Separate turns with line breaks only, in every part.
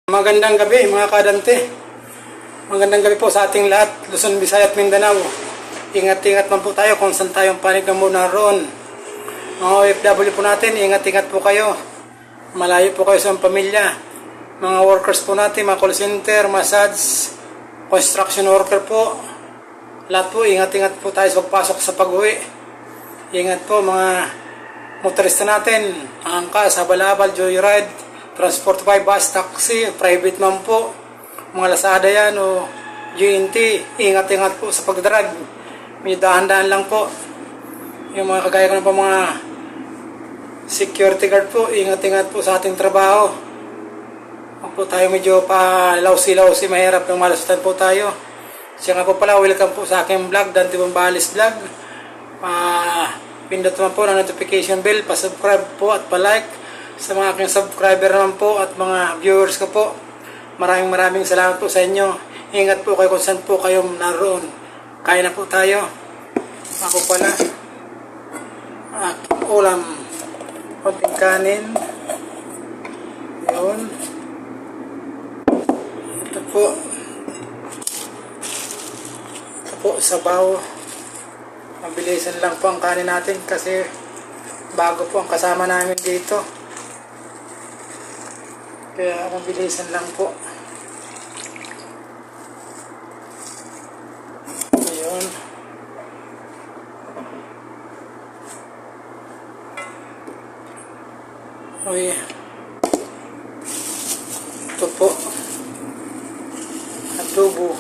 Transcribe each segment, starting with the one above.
Magandang gabi mga kadante. Magandang gabi po sa ating lahat, Luzon, Visayas at Mindanao. Ingat-ingat man po tayo kung saan tayong panigang muna roon. Mga OFW po natin, ingat-ingat po kayo. Malayo po kayo sa pamilya. Mga workers po natin, mga call center, massage, construction worker po. Lahat po, ingat-ingat po tayo sa pagpasok sa pag-uwi. Ingat po mga motorista natin, angkas, habal-habal, joyride, transport by bus, taxi, private man po, mga Lazada yan o GNT, ingat-ingat po sa pagdrag. May dahan-dahan lang po. Yung mga kagaya ko na po mga security guard po, ingat-ingat po sa ating trabaho. Huwag po tayo medyo pa-lawsi-lawsi, mahirap yung malasutan po tayo. Siya nga po pala, welcome po sa aking vlog, Dante Bombalis Vlog. Pindot naman po ng notification bell, pa-subscribe po at pa-like. Sa mga aking subscriber naman po at mga viewers ko po, maraming salamat po sa inyo. Ingat po kayo kung saan po kayo naroon. Kaya na po tayo. Ako pala, ulam, konting kanin. Yun. Ito po, sabaw. Mabilisan lang po ang kanin natin kasi bago po ang kasama namin dito. Kaya mabilisan lang po. Ayun. Uy. Ito po. Adobo.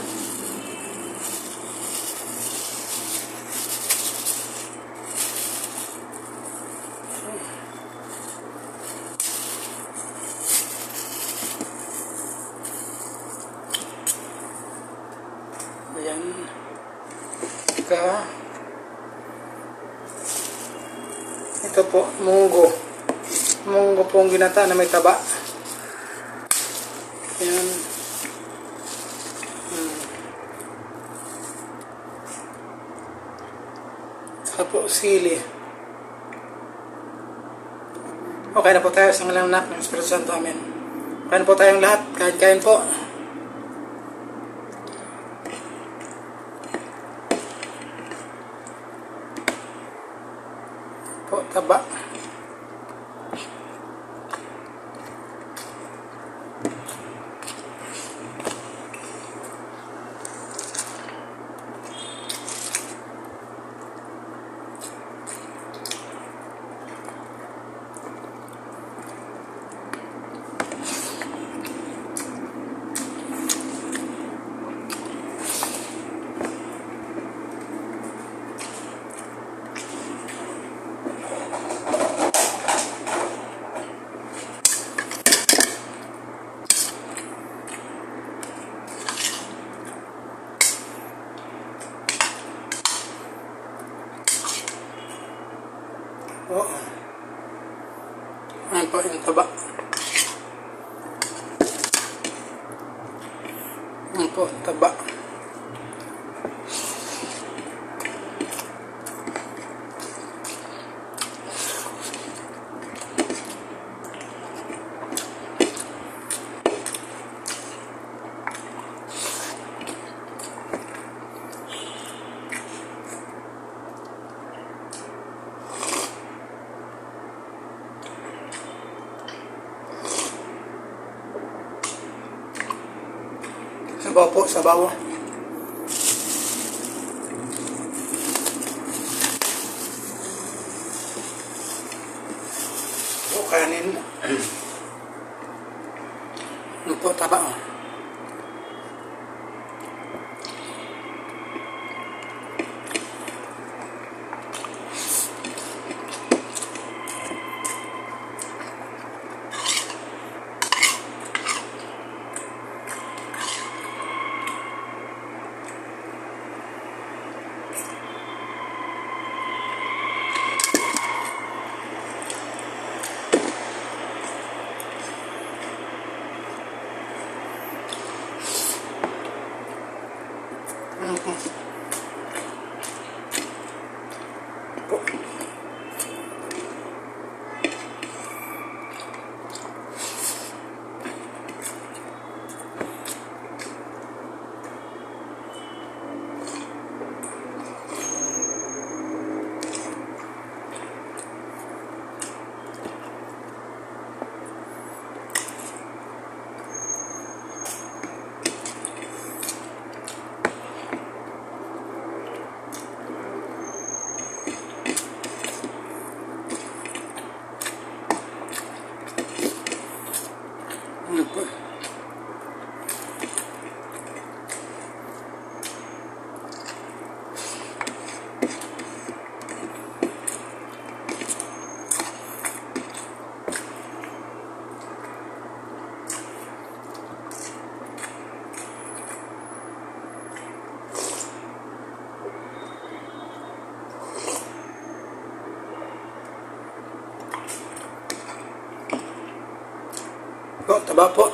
Ayan. Ito po, munggo. Munggo po ang ginata na may taba. Ayan. Saka po, sili. Okay na po tayo sa ngalang anak ng Espiritu Santo. Amen. Kain po tayong lahat. Kain po. Po, taba. Oo. Ayan po yung taba. Ayan po, taba. Sabaw po, sabaw. O kanin. Ano po, taba. Ano po? Po, taba po.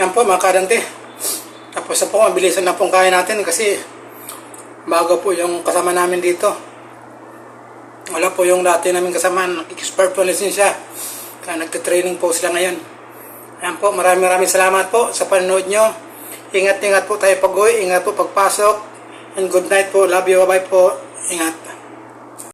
Yan po mga kadante. Tapos na po, mabilisan na pong kaya natin kasi bago po yung kasama namin dito. Wala po yung dati namin kasama, expert po lisensya. Kaya nagtitraining po sila ngayon. Yan po, maraming salamat po sa panonood nyo. Ingat-ingat po tayo pag-uwi, ingat po pagpasok. And good night po, love you, bye po, ingat.